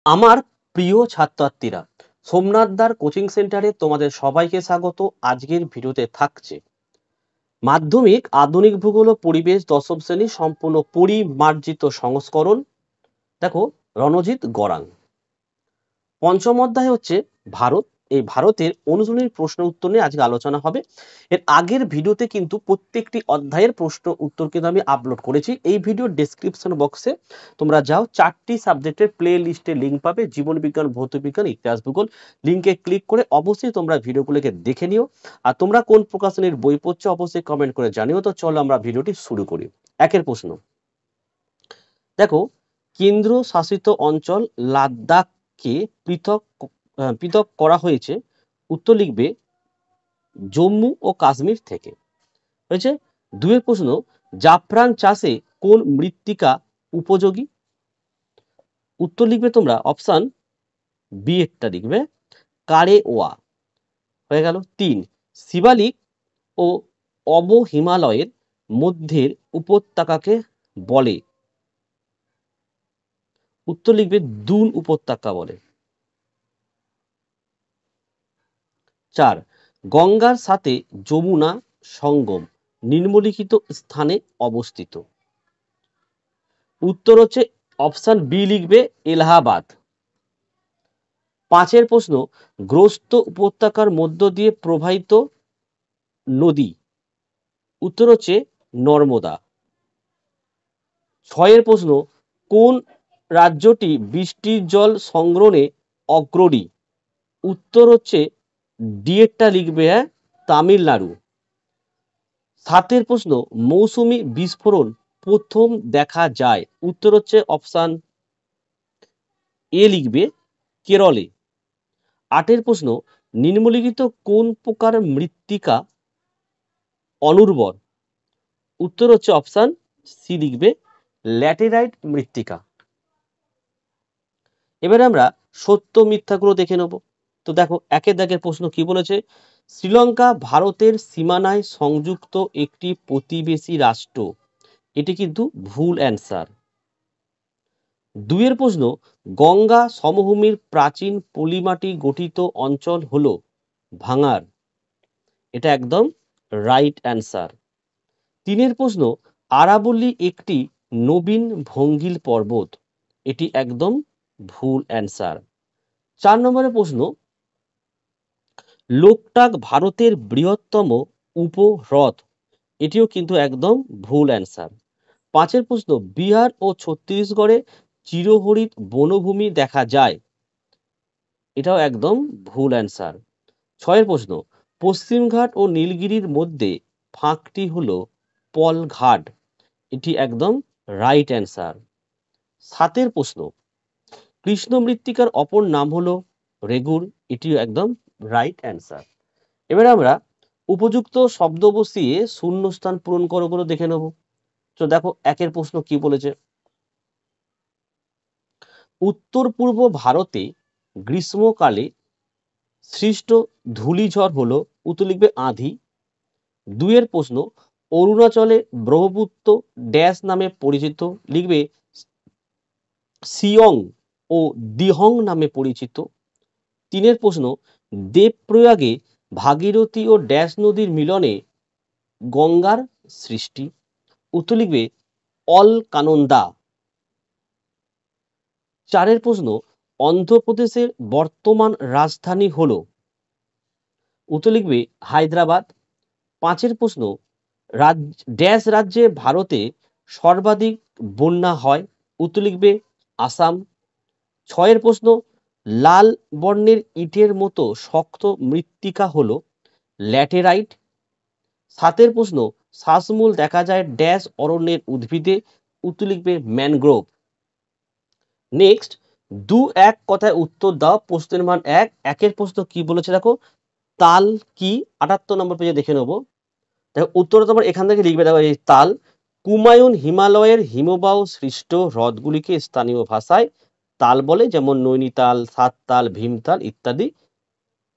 আমার প্রিয় ছাত্রছাত্রীরা, সোমনাথদার কোচিং সেন্টারে তোমাদের সবাইকে স্বাগত। আজকের ভিডিওতে থাকছে মাধ্যমিক আধুনিক ভূগোল ও পরিবেশ দশম শ্রেণী সম্পূর্ণ পরিমার্জিত সংস্করণ। দেখো, রণজিৎ গড়াং। পঞ্চম অধ্যায় হচ্ছে ভারত। এই ভারতের অনুশীলনী প্রশ্ন উত্তর নিয়ে আজকে আলোচনা হবে। এর আগের ভিডিওতে কিন্তু প্রত্যেকটি অধ্যায়ের প্রশ্ন উত্তর কিন্তু আমি আপলোড করেছি। এই ভিডিওর ডেসক্রিপশন বক্সে তোমরা যাও, 4টি সাবজেক্টের প্লে লিস্টে লিঙ্ক পাবে, জীবন বিজ্ঞান, ভৌত বিজ্ঞান, ইতিহাস, ভূগোল। লিঙ্কে ক্লিক করে অবশ্যই তোমরা ভিডিওগুলোকে দেখে নিও। আর তোমরা কোন প্রকাশনীর বই পড়ছো অবশ্যই কমেন্ট করে জানিও। তো চলো আমরা ভিডিওটি শুরু করি। একের প্রশ্ন দেখো, কেন্দ্র শাসিত অঞ্চল লাদাখকে পৃথক করা হয়েছে। উত্তর লিখবে জম্মু ও কাশ্মীর থেকে। হয়েছে। দুয়ের প্রশ্ন, জাফরান চাষে কোন মৃত্তিকা উপযোগী? উত্তর লিখবে তোমরা অপশন বি এরটা লিখবে, কারে ওয়া। হয়ে গেল। 3, শিবালিক ও অবহিমালয়ের মধ্যের উপত্যকাকে বলে? উত্তর লিখবে দুন উপত্যকা বলে। 4, গঙ্গার সাথে যমুনা সঙ্গম নিম্নলিখিত স্থানে অবস্থিত? উত্তর হচ্ছে অপশন বি লিখবে, এলাহাবাদ। 5 প্রশ্ন, গ্রস্ত উপত্যকার মধ্য দিয়ে প্রবাহিত নদী? উত্তর হচ্ছে নর্মদা। 6 প্রশ্ন, কোন রাজ্যটি বৃষ্টির জল সংগ্রহণে অগ্রণী? উত্তর হচ্ছে ডি এরটা লিখবে, তামিলনাড়ু। 7 প্রশ্ন, মৌসুমী বিস্ফোরণ প্রথম দেখা যায়? উত্তর হচ্ছে অপশন এ লিখবে, কেরলে। 8 প্রশ্ন, নিম্নলিখিত কোন প্রকার মৃত্তিকা অনুর্বর? উত্তর হচ্ছে অপশন সি লিখবে, ল্যাটেরাইট মৃত্তিকা। এবারে আমরা সত্য মিথ্যাগুলো দেখে নেব। তো দেখো, একের দাগের প্রশ্ন কি বলেছে? শ্রীলঙ্কা ভারতের সীমানায় সংযুক্ত একটি প্রতিবেশী রাষ্ট্র। এটি কিন্তু ভুল অ্যান্সার। 2 প্রশ্ন, গঙ্গা সমভূমির প্রাচীন পলিমাটি গঠিত অঞ্চল হলো ভাঙার। এটা একদম রাইট অ্যান্সার। 3 প্রশ্ন, আরাবল্লী একটি নবীন ভঙ্গিল পর্বত। এটি একদম ভুল অ্যান্সার। 4 নম্বরের প্রশ্ন, লোকটাক ভারতের বৃহত্তম উপহ্রদ। এটিও কিন্তু একদম ভুল অ্যান্সার। 5 প্রশ্ন, বিহার ও ছত্তিশগড়ে চিরহরিৎ বনভূমি দেখা যায়। এটাও একদম ভুল অ্যান্সার। 6 প্রশ্ন, পশ্চিমঘাট ও নীলগিরির মধ্যে ফাঁকটি হলো পলঘাট। এটি একদম রাইট অ্যান্সার। 7 প্রশ্ন, কৃষ্ণ মৃত্তিকার অপর নাম হলো রেগুর। এটিও একদম রাইট অ্যান্সার। এবারে আমরা উপযুক্ত শব্দ বসিয়ে শূন্যস্থান পূরণ করো দেখে নেব। তো দেখো, 1 প্রশ্ন কি বলেছে? উত্তর পূর্ব ভারতে গ্রীষ্মকালে সৃষ্ট ধূলিঝড় হলো? উত্তর লিখবে আঁধি। 2 প্রশ্ন, অরুণাচলে ব্রহ্মপুত্র ড্যাশ নামে পরিচিত? লিখবে সিয়ং ও দিহং নামে পরিচিত। 3 প্রশ্ন, দেবপ্রয়াগে ভাগীরথী ও ড্যাশ নদীর মিলনে গঙ্গার সৃষ্টি? উত্তর লিখবে অলকানন্দা। 4 প্রশ্ন, অন্ধ্রপ্রদেশের বর্তমান রাজধানী হলো? উত্তর লিখবে হায়দ্রাবাদ। 5 প্রশ্ন, ড্যাশ রাজ্যে ভারতে সর্বাধিক বন্যা হয়? উত্তর লিখবে আসাম। 6 প্রশ্ন, লাল বর্ণের ইটের মতো শক্ত মৃত্তিকা হলো ল্যাটেরাইট। 7 প্রশ্ন, শ্বাসমূল দেখা যায় ড্যাশ অরণ্যের উদ্ভিদে? উত্তর লিখবে ম্যানগ্রোভ। নেক্সট, 2-1 কথায় উত্তর দাও। প্রশ্নের মান 1। 1 প্রশ্ন কি বলেছে দেখো, তাল কি? 78 নম্বর পেজে দেখে নেবো। দেখো, উত্তরটা তোমার এখান থেকে লিখবে। দেখো, এই তাল কুমায়ুন হিমালয়ের হিমবাহ সৃষ্ট হ্রদগুলিকে স্থানীয় ভাষায় তাল বলে, যেমন নৈনিতাল, সাততাল, ভীমতাল ইত্যাদি।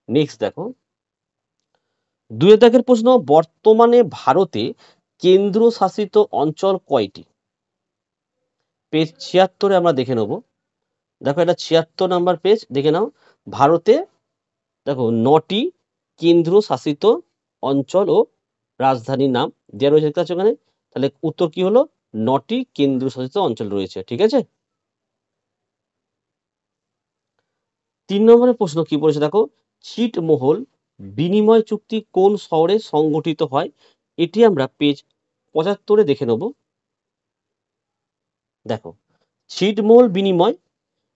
নেক্সট দেখো, 2 দাগের প্রশ্ন, বর্তমানে ভারতে কেন্দ্রশাসিত অঞ্চল কয়টি? পেজ 76 আমরা দেখে নেব। দেখো এটা 76 নাম্বার পেজ, দেখে নাও। ভারতে দেখো 9টি কেন্দ্র শাসিত অঞ্চল ও রাজধানীর নাম দেওয়া রয়েছে, দেখতে পাচ্ছ ওখানে। তাহলে উত্তর কি হলো? 9টি কেন্দ্র শাসিত অঞ্চল রয়েছে, ঠিক আছে। 3 নম্বরের প্রশ্ন কি বলেছে দেখো, ছিটমহল বিনিময় চুক্তি কোন শহরে সংগঠিত হয়? এটি আমরা পেজ 75 দেখে নেব। দেখো, ছিটমহল বিনিময়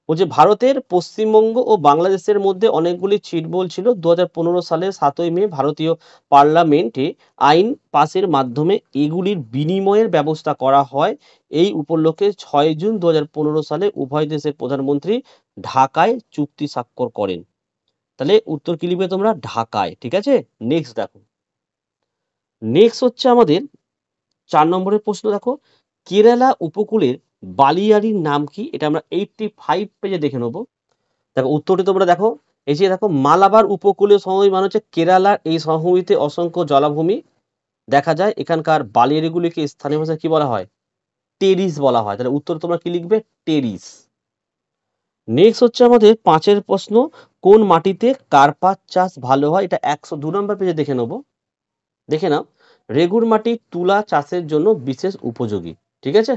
ও যে ভারতের পশ্চিমবঙ্গ ও বাংলাদেশের মধ্যে অনেকগুলি ছিটমহল ছিল। 2015 সালের 7ই মে ভারতীয় পার্লামেন্টে আইন পাসের মাধ্যমে এগুলির বিনিময়ের ব্যবস্থা করা হয়। এই উপলক্ষে 6 জুন 2015 সালে উভয় দেশের প্রধানমন্ত্রী ঢাকায় চুক্তি স্বাক্ষর করেন। তাহলে উত্তর কি লিখবে তোমরা? ঢাকায়, ঠিক আছে। নেক্সট দেখো, নেক্সট হচ্ছে আমাদের 4 নম্বরের প্রশ্ন। দেখো, কেরালা উপকূলের বালিয়াড়ির নাম কি? এটা আমরা 85 পেজে দেখে নেব। দেখো উত্তরটি তোমরা দেখো, এই যে দেখো, মালাবার উপকূলীয় সমভূমি মানে হচ্ছে কেরালার এই সমভূমিতে অসংখ্য জলাভূমি দেখা যায়। এখানকার বালিয়াড়িগুলিকে স্থানীয় ভাষায় কি বলা হয়? টেরিস বলা হয়। তাহলে উত্তর তোমরা কি লিখবে? টেরিস। নেক্সট হচ্ছে আমাদের 5 প্রশ্ন, কোন মাটিতে কার্পাস চাষ ভালো হয়? এটা 102 নম্বর পেজে দেখে নেব। দেখে নাও, রেগুর মাটি তুলা চাষের জন্য বিশেষ উপযোগী, ঠিক আছে।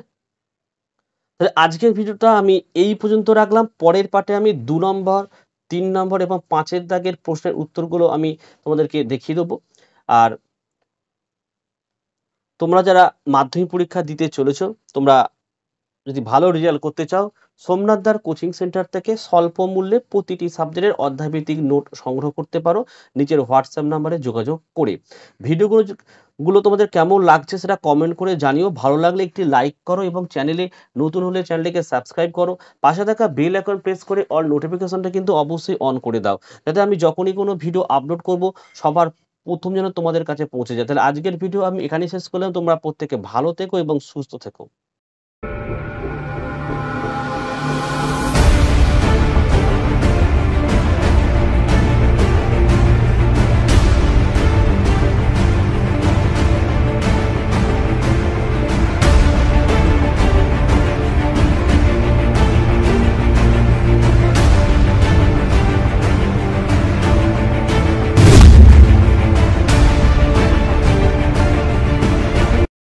তাহলে আজকের ভিডিওটা আমি এই পর্যন্ত রাখলাম। পরের পার্টে আমি 2 নম্বর, 3 নম্বর এবং 5 দাগের প্রশ্নের উত্তরগুলো আমি তোমাদেরকে দেখিয়ে দেবো। আর তোমরা যারা মাধ্যমিক পরীক্ষা দিতে চলেছো, তোমরা যদি ভালো রেজাল্ট করতে চাও, সোমনাথদার কোচিং সেন্টার থেকে স্বল্প মূল্যে প্রতিটি সাবজেক্টের অধ্যায়ভিত্তিক নোট সংগ্রহ করতে পারো নিচের হোয়াটসঅ্যাপ নাম্বারে যোগাযোগ করে। ভিডিওগুলো গুলো তোমাদের কেমন লাগছে সেটা কমেন্ট করে জানিও। ভালো লাগলে একটি লাইক করো এবং চ্যানেলে নতুন হলে চ্যানেলটিকে সাবস্ক্রাইব করো। পাশে থাকা বেল আইকন প্রেস করে অল নোটিফিকেশনটা কিন্তু অবশ্যই অন করে দাও, যাতে আমি যখনই কোনো ভিডিও আপলোড করব সবার প্রথম যেন তোমাদের কাছে পৌঁছে যায়। তাহলে আজকের ভিডিও আমি এখানেই শেষ করলাম। তোমরা প্রত্যেকে ভালো থেকো এবং সুস্থ থেকো।